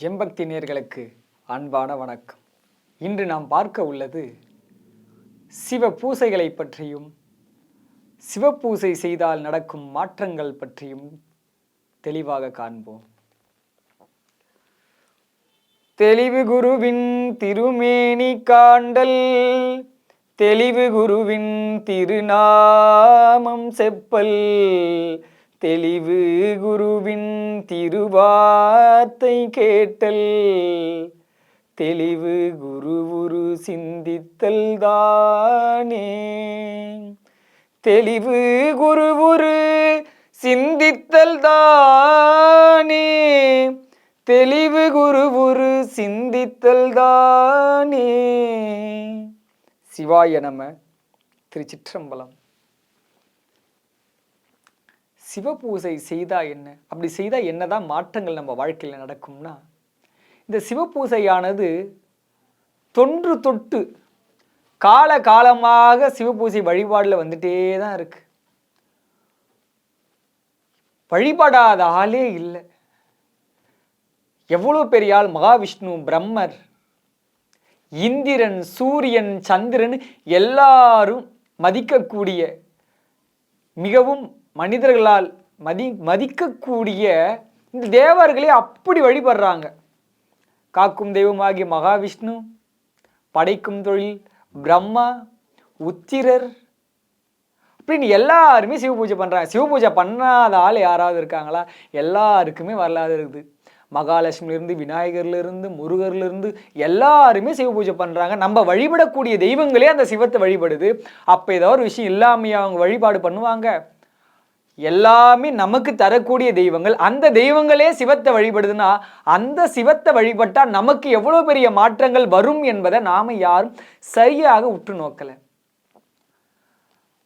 எம்பக்தி நேயர்களுக்கு அன்பான வணக்கம். இன்று நாம் பார்க்க உள்ளது சிவ பூசைகளை பற்றியும் சிவப்பூசை செய்தால் நடக்கும் மாற்றங்கள் பற்றியும் தெளிவாக காண்போம். தெளிவு குருவின் திருமேனி காண்டல், தெளிவு குருவின் திருநாமம் செப்பல், தெளிவு குருவின் திருவார்த்தை கேட்டல், தெளிவு குரு சிந்தித்தல் தானே. தெளிவு குரு சிந்தித்தல் தானே, தெளிவு குரு சிந்தித்தல் தானே. சிவாய நம. திருச்சிற்றம்பலம். சிவபூசை செய்தா என்ன, அப்படி செய்தா என்னதான் மாற்றங்கள் நம்ம வாழ்க்கையில் நடக்கும்னா, இந்த சிவபூசையானது தொன்று தொட்டு காலகாலமாக சிவபூசை வழிபாடுல வந்துட்டே தான் இருக்கு. வழிபடாத ஆளே இல்லை. எவ்வளவு பெரிய ஆள், மகாவிஷ்ணு, பிரம்மர், இந்திரன், சூரியன், சந்திரன் எல்லாரும் மதிக்கக்கூடிய, மிகவும் மனிதர்களால் மதிக்கக்கூடிய இந்த தேவர்களே அப்படி வழிபடுறாங்க. காக்கும் தெய்வமாகிய மகாவிஷ்ணு, படைக்கும் தொழில் பிரம்மா, உத்திரர், அப்படின்னு எல்லாருமே சிவ பூஜை பண்றாங்க. சிவ பூஜை பண்ணாத ஆள் யாராவது இருக்காங்களா? எல்லாருக்குமே வரலாறு இருக்குது. மகாலட்சுமியிலிருந்து, விநாயகர்லேருந்து, முருகர்லேருந்து எல்லாருமே சிவ பூஜை பண்ணுறாங்க. நம்ம வழிபடக்கூடிய தெய்வங்களே அந்த சிவத்தை வழிபடுது. அப்போ ஏதோ ஒரு விஷயம் இல்லாமையே அவங்க வழிபாடு பண்ணுவாங்க? எல்லாமே நமக்கு தரக்கூடிய தெய்வங்கள், அந்த தெய்வங்களே சிவத்தை வழிபடுதுன்னா அந்த சிவத்தை வழிபட்டால் நமக்கு எவ்வளோ பெரிய மாற்றங்கள் வரும் என்பதை நாம் யாரும் சரியாக உற்று நோக்கலை.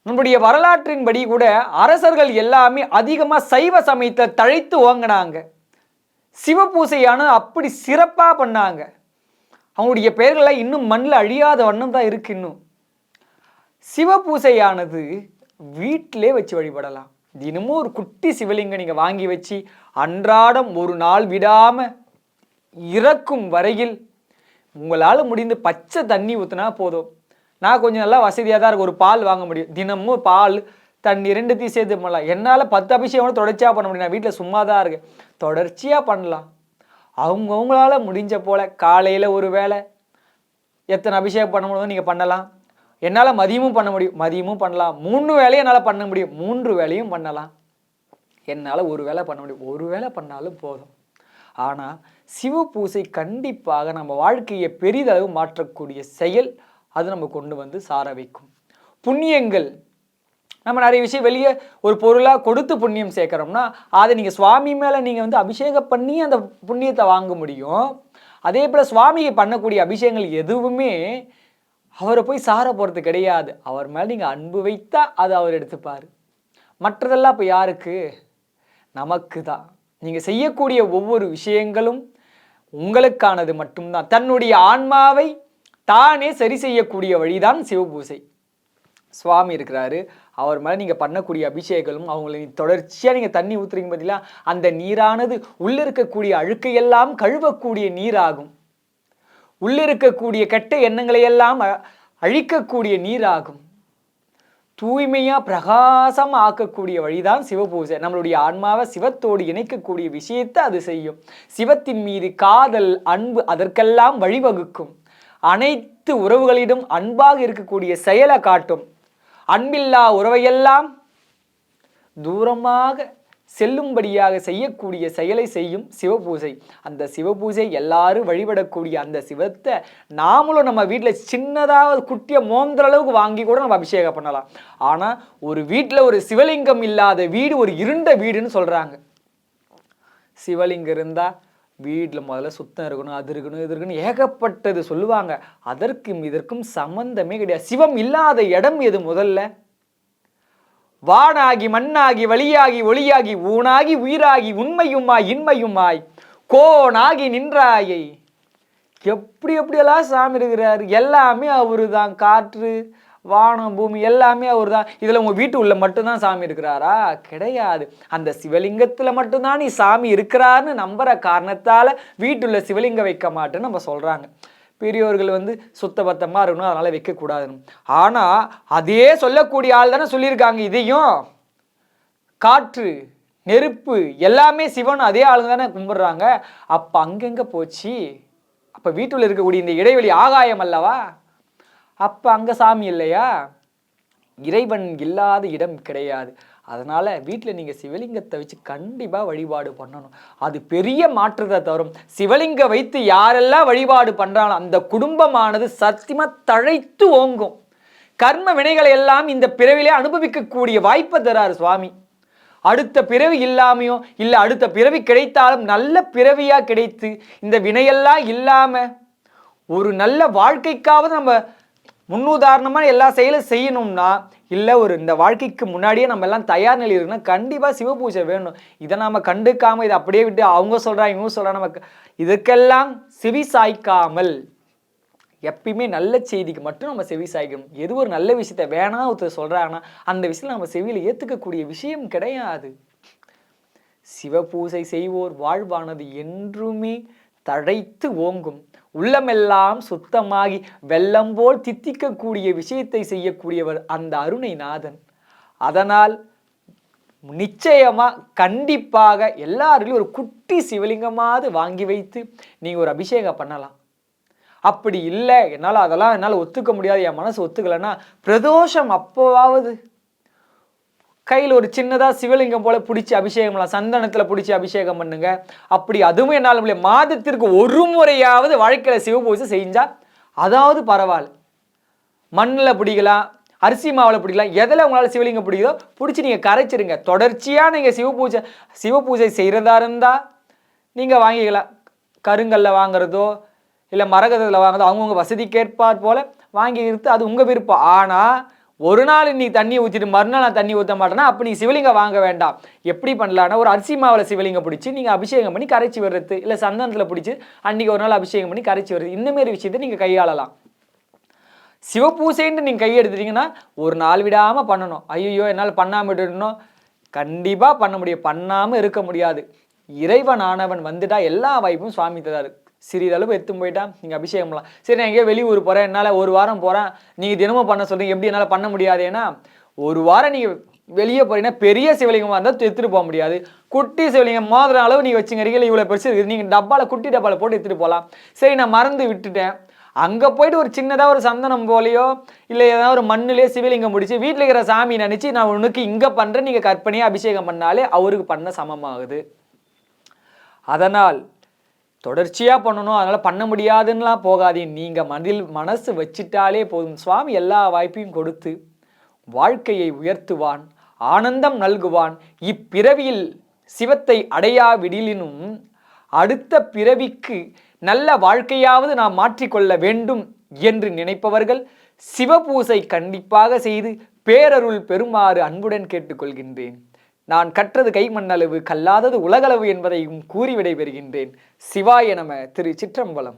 நம்முடைய வரலாற்றின்படி கூட அரசர்கள் எல்லாமே அதிகமாக சைவ சமயத்தை தழைத்து ஓங்கினாங்க. சிவபூசையான அப்படி சிறப்பாக பண்ணாங்க. அவங்களுடைய பெயர்களை இன்னும் மண்ணில் அழியாத வண்ணம் தான் இருக்கு. இன்னும் சிவபூசையானது வீட்டிலே வச்சு வழிபடலாம். தினமும் ஒரு குட்டி சிவலிங்கம் நீங்கள் வாங்கி வச்சு அன்றாடம் ஒரு நாள் விடாமல் இறக்கும் வரையில் உங்களால் முடிந்து பச்சை தண்ணி ஊற்றினா போதும். நான் கொஞ்சம் நல்லா வசதியாக தான் இருக்கு, ஒரு பால் வாங்க முடியும். தினமும் பால் தண்ணி ரெண்டுத்தையும் சேர்த்து பண்ணலாம். என்னால் 10 அபிஷேகம் தொடர்ச்சியாக பண்ண முடியும். நான் வீட்டில் சும்மா தான் இருக்கேன். தொடர்ச்சியாக பண்ணலாம். அவங்கவுங்களால முடிஞ்ச போல் காலையில் ஒரு வேளை எத்தனை அபிஷேகம் பண்ண முடியும் நீங்கள் பண்ணலாம். என்னால் மதியமும் பண்ண முடியும், மதியமும் பண்ணலாம். 3 வேலையும் என்னால் பண்ண முடியும், 3 வேலையும் பண்ணலாம். என்னால் ஒரு வேளை பண்ண முடியும், ஒரு வேளை பண்ணாலும் போதும். ஆனால் சிவபூசை கண்டிப்பாக நம்ம வாழ்க்கையை பெரிதளவு மாற்றக்கூடிய செயல். அது நம்ம கொண்டு வந்து சார வைக்கும். புண்ணியங்கள், நம்ம நிறைய விஷயம் வெளியே ஒரு பொருளாக கொடுத்து புண்ணியம் சேர்க்குறோம்னா அதை நீங்கள் சுவாமி மேலே நீங்கள் வந்து அபிஷேகம் பண்ணி அந்த புண்ணியத்தை வாங்க முடியும். அதே போல் சுவாமிக்கு பண்ணக்கூடிய அபிஷேகங்கள் எதுவுமே அவரை போய் சார போகிறது கிடையாது. அவர் மேலே நீங்கள் அன்பு வைத்தா அது அவர் எடுத்துப்பார். மற்றதெல்லாம் இப்போ யாருக்கு? நமக்கு தான். நீங்கள் செய்யக்கூடிய ஒவ்வொரு விஷயங்களும் உங்களுக்கானது மட்டும்தான். தன்னுடைய ஆன்மாவை தானே சரி செய்யக்கூடிய வழிதான் சிவபூசை. சுவாமி இருக்கிறாரு, அவர் மேலே நீங்கள் பண்ணக்கூடிய அபிஷேகங்களும் அவங்களை தொடர்ச்சியாக நீங்கள் தண்ணி ஊற்றுறீங்க பார்த்தீங்களா, அந்த நீரானது உள்ளே இருக்கக்கூடிய அழுக்கையெல்லாம் கழுவக்கூடிய நீராகும். உள்ளிருக்கக்கூடிய கெட்ட எண்ணங்களை எல்லாம் அழிக்கக்கூடிய நீராகும். தூய்மையாக பிரகாசம் ஆக்கக்கூடிய வழிதான் சிவபூசை. நம்மளுடைய ஆன்மாவை சிவத்தோடு இணைக்கக்கூடிய விஷயத்தை அது செய்யும். சிவத்தின் மீது காதல், அன்பு அதற்கெல்லாம் வழிவகுக்கும். அனைத்து உறவுகளிடம் அன்பாக இருக்கக்கூடிய செயலை காட்டும். அன்பில்லா உறவையெல்லாம் தூரமாக செல்லும்படியாக செய்யக்கூடிய செயலை செய்யும் சிவபூசை. அந்த சிவபூசை எல்லாரும் வழிபடக்கூடிய அந்த சிவத்தை நாமளும் நம்ம வீட்டில் சின்னதாக குட்டிய மோந்திர அளவுக்கு வாங்கி கூட நம்ம அபிஷேகம் பண்ணலாம். ஆனால் ஒரு வீட்டில் ஒரு சிவலிங்கம் இல்லாத வீடு ஒரு இருண்ட வீடுன்னு சொல்கிறாங்க. சிவலிங்கம் இருந்தால் வீட்டில் முதல்ல சுத்தம் இருக்கணும், அது இருக்கணும், இது இருக்கணும், ஏகப்பட்டது சொல்லுவாங்க. அதற்கும் இதற்கும் சம்பந்தமே கிடையாது. சிவம் இல்லாத இடம் எது? முதல்ல வானாகி மண்ணாகி வழியாகி ஒளியாகி ஊனாகி உயிராகி உண்மையுமாய் இன்மையுமாய் கோனாகி நின்றாயை. எப்படியெல்லாம் சாமி இருக்கிறாரு, எல்லாமே அவரு தான். காற்று, வானம் பூமி எல்லாமே அவர் தான். இதில் உங்கள் வீட்டு உள்ள மட்டும்தான் சாமி இருக்கிறாரா? கிடையாது. அந்த சிவலிங்கத்தில் மட்டும்தான் நீ சாமி இருக்கிறாருன்னு நம்புற காரணத்தால் வீட்டுள்ள சிவலிங்கம் வைக்க மாட்டேன்னு நம்ம சொல்கிறாங்க. பெரியோர்கள் சுத்தபத்தமாக இருக்கணும், அதனால் வைக்கக்கூடாதுன்னு. ஆனால் அதே சொல்லக்கூடிய ஆள் தானே சொல்லியிருக்காங்க இதையும். காற்று நெருப்பு எல்லாமே சிவன் அதே ஆளுங்க தானே கும்பிட்றாங்க. அப்போ அங்கெங்கே போச்சு? அப்போ வீட்டுள்ள இருக்கக்கூடிய இந்த இடைவெளி ஆகாயம் அல்லவா? அப்போ அங்கே சாமி இல்லையா? இறைவன் இல்லாத இடம் கிடையாது. அதனால் வீட்டில் நீங்கள் சிவலிங்கத்தை வச்சு கண்டிப்பாக வழிபாடு பண்ணணும். அது பெரிய மாற்றத்தை தரும். சிவலிங்கம் வைத்து யாரெல்லாம் வழிபாடு பண்ணுறாங்களோ அந்த குடும்பமானது சத்தியமாக தழைத்து ஓங்கும். கர்ம வினைகளை எல்லாம் இந்த பிறவிலே அனுபவிக்கக்கூடிய வாய்ப்பை தராரு சுவாமி. அடுத்த பிறவி இல்லாமையோ இல்லை அடுத்த பிறவி கிடைத்தாலும் நல்ல பிறவியாக கிடைத்து இந்த வினையெல்லாம் இல்லாமல் ஒரு நல்ல வாழ்க்கைக்காவது நம்ம முன்னுதாரணமாக எல்லா செயலும் செய்யணும்னா, இல்லை இந்த வாழ்க்கைக்கு முன்னாடியே நம்ம எல்லாம் தயார் நிலையில் இருக்குன்னா கண்டிப்பாக சிவபூஜை வேணும். இதை நாம் கண்டுக்காமல் இதை அப்படியே விட்டு அவங்க சொல்கிறாங்க இவங்க சொல்கிறாங்க, நமக்கு இதுக்கெல்லாம் செவி சாய்க்காமல் எப்பயுமே நல்ல செய்திக்கு மட்டும் நம்ம செவி சாய்க்கணும். எது ஒரு நல்ல விஷயத்த வேணாம் ஒருத்தர் சொல்கிறாங்கன்னா அந்த விஷயத்தில் நம்ம செவியில் ஏற்றுக்கக்கூடிய விஷயம் கிடையாது. சிவபூஜை செய்வோர் வாழ்வானது என்றுமே தழைத்து ஓங்கும். உள்ளமெல்லாம் சுத்தமாகி வெள்ளம் போல் தித்திக்கக்கூடிய விஷயத்தை செய்யக்கூடியவர் அந்த அருணைநாதன். அதனால் நிச்சயமாக கண்டிப்பாக எல்லாருலையும் ஒரு குட்டி சிவலிங்கமாவது வாங்கி வைத்து நீங்கள் ஒரு அபிஷேகம் பண்ணலாம். அப்படி இல்லை என்னால் ஒத்துக்க முடியாது, என் மனசு ஒத்துக்கலைன்னா பிரதோஷம் அப்போவாவது கையில் ஒரு சின்னதாக சிவலிங்கம் போல பிடிச்சி அபிஷேகம் பண்ணலாம். சந்தனத்தில் பிடிச்சி அபிஷேகம் பண்ணுங்க. அப்படி அதுவும் என்னால் முடியாது, மாதத்திற்கு ஒரு முறையாவது வாழ்க்கையில் சிவபூஜை செஞ்சால் அதாவது பரவாயில்ல. மண்ணில் பிடிக்கலாம், அரிசி மாவில் பிடிக்கலாம், எதில் உங்களால் சிவலிங்கம் பிடிக்குதோ பிடிச்சி நீங்கள் கரைச்சிருங்க. தொடர்ச்சியாக நீங்கள் சிவபூஜை செய்கிறதா இருந்தால் நீங்கள் வாங்கிக்கலாம். கருங்கல்ல வாங்குறதோ இல்லை மரகதத்தில் வாங்குறதோ அவங்கவுங்க வசதிக்கேற்பார் போல் வாங்கி இருந்து அது உங்கள் விருப்பம். ஆனால் ஒரு நாள் நீ தண்ணி ஊற்றிட்டு மறுநாள் நான் தண்ணி ஊற்ற மாட்டேன்னா அப்போ நீ சிவலிங்கம் வாங்க வேண்டாம். எப்படி பண்ணலான்னா ஒரு அரிசி மாவில் சிவலிங்கம் பிடிச்சி நீங்கள் அபிஷேகம் பண்ணி கரைச்சி வர்றது, இல்லை சந்தனத்தில் பிடிச்சி அன்றைக்கி ஒரு நாள் அபிஷேகம் பண்ணி கரைச்சி வருது. இந்தமாரி விஷயத்தை நீங்கள் கையாளலாம். சிவபூசைன்னு நீங்கள் கையெடுத்துட்டீங்கன்னா ஒரு நாள் விடாமல் பண்ணணும். ஐயோ என்னால் பண்ணாமல் விட்டுடணும், கண்டிப்பாக பண்ண முடியும், பண்ணாமல் இருக்க முடியாது. இறைவனானவன் வந்துட்டா எல்லா வாய்ப்பும் சுவாமி தராரு. சிறிதளவு எடுத்து போயிட்டா நீங்கள் அபிஷேகம் பண்ணலாம். சரி நான் எங்கேயோ வெளியூர் போகிறேன், என்னால் ஒரு வாரம் போகிறேன், நீங்கள் தினமும் பண்ண சொல்கிறீங்க, எப்படி என்னால் பண்ண முடியாது? ஏன்னா ஒரு வாரம் நீங்கள் வெளியே போகிறீங்கன்னா பெரிய சிவலிங்கமாக இருந்தால் எடுத்துகிட்டு போக முடியாது. குட்டி சிவலிங்கம் மோதிர அளவு நீங்கள் வச்சுங்கிறீங்க, இவ்வளோ பெருசு இருக்குது, நீங்கள் டப்பாவில் குட்டி டப்பாவில் போட்டு எடுத்துகிட்டு போகலாம். சரி நான் மறந்து விட்டுட்டேன், அங்கே போய்ட்டு ஒரு சின்னதாக ஒரு சந்தனம் போலையோ இல்லை ஏதாவது ஒரு மண்ணிலே சிவலிங்கம் முடிச்சு வீட்டில் இருக்கிற சாமி நினச்சி நான் உனக்கு இங்கே பண்ணுறேன் நீங்கள் கற்பனையாக அபிஷேகம் பண்ணாலே அவருக்கு பண்ண சமமாகுது. அதனால் தொடர்ச்சியாக பண்ணணும், அதனால் பண்ண முடியாதுன்னெலாம் போகாதீங்க. நீங்கள் மனசு வச்சிட்டாலே போதும். சுவாமி எல்லா வாய்ப்பையும் கொடுத்து வாழ்க்கையை உயர்த்துவான், ஆனந்தம் நல்குவான். இப்பிறவியில் சிவத்தை அடையாவிடினும் அடுத்த பிறவிக்கு நல்ல வாழ்க்கையாவது நாம் மாற்றிக்கொள்ள வேண்டும் என்று நினைப்பவர்கள் சிவபூசை கண்டிப்பாக செய்து பேரருள் பெறுமாறு அன்புடன் கேட்டுக்கொள்கின்றேன். நான் கற்றது கைமண்ணளவு கல்லாதது உலகளவு என்பதையும் கூறி விடை பெறுகின்றேன். சிவாய நம. திருச்சிற்றம்பலம்.